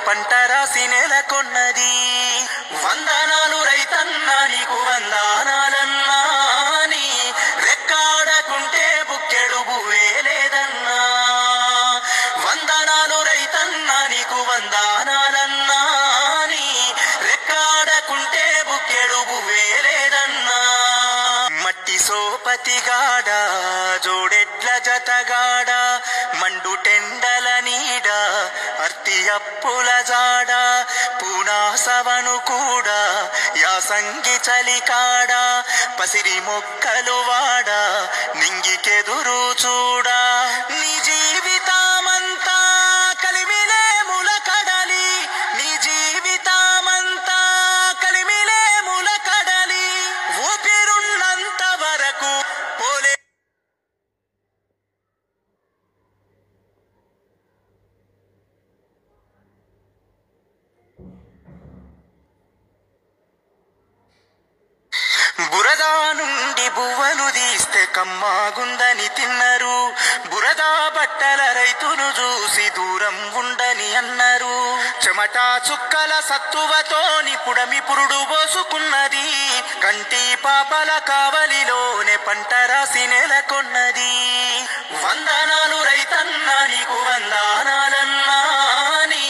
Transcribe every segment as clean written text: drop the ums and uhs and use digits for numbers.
పంట రాసి నెలకొన్నది. వందనాలు రైతన్నా నీకు వందనాలన్నా, నీ రెక్కాడకుంటే బుక్కెడు వేలేదన్నా. వందనాలు రైతన్నా నీకు వందనాలన్నా, నీ రెక్కాడకుంటే బుక్కెడు వేలేదన్నా. మట్టి సోపతిగాడ జోడెడ్ల జతగాడ మండు టెండల నీడ అర్తి అప్పుల జాడ పూనాసవను కూడా యాసంగి చలికాడ పసిరి మొక్కలు వాడ నింగికెదురు చూడా. నీ జీవితమంతా కలిమిలేముల కడలి, నీ జీవితమంతా కలిమిలేముల కడలి, ఊపిరున్నంత వరకు పోలే. బురదా నుండి బువ్వను తీస్తే కమ్మాగుందని తిన్నరు. బురదా బట్టల రైతును చూసి దూరం ఉండని అన్నారు. చెమట చుక్కల సత్తువతోని పుడమి పురుడు పోసుకున్నది. కంటి పాపల కావలిలోనే పంట రాసి నెలకొన్నది. వందనాలు రైతన్నా నీకు వందనాలన్నా, నీ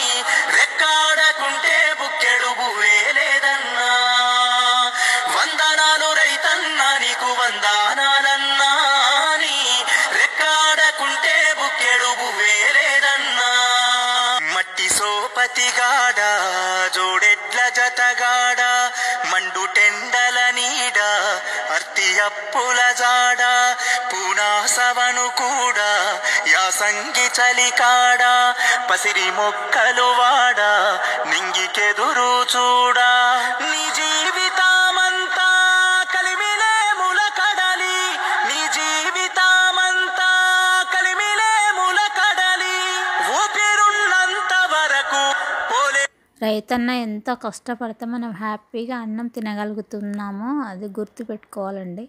రెక్కాడకుంటే బుక్కెడు వేలేదన్నా. వందనాలు రైతన్నా నీకు వందనాలన్నా, నీ రెక్కాడకుంటే బుక్కెడు వేలేదన్నా. మట్టి సోపతిగాడ జోడెడ్ల జతగాడ మండు టెండల నీడ అర్తి అప్పుల జాడ పూనాసవను కూడా యాసంగి చలికాడ పసిరి మొక్కలు వాడ నింగికెదురు చూడా. నీ జీవితమంతా కలిమిలేముల కడలి, నీ జీవితమంతా కలిమిలేముల కడలి, ఊపిరున్నంత వరకు పోలే. రైతన్న ఎంత కష్టపడితే మనం హ్యాపీగా అన్నం తినగలుగుతున్నామో అది గుర్తుపెట్టుకోవాలండి.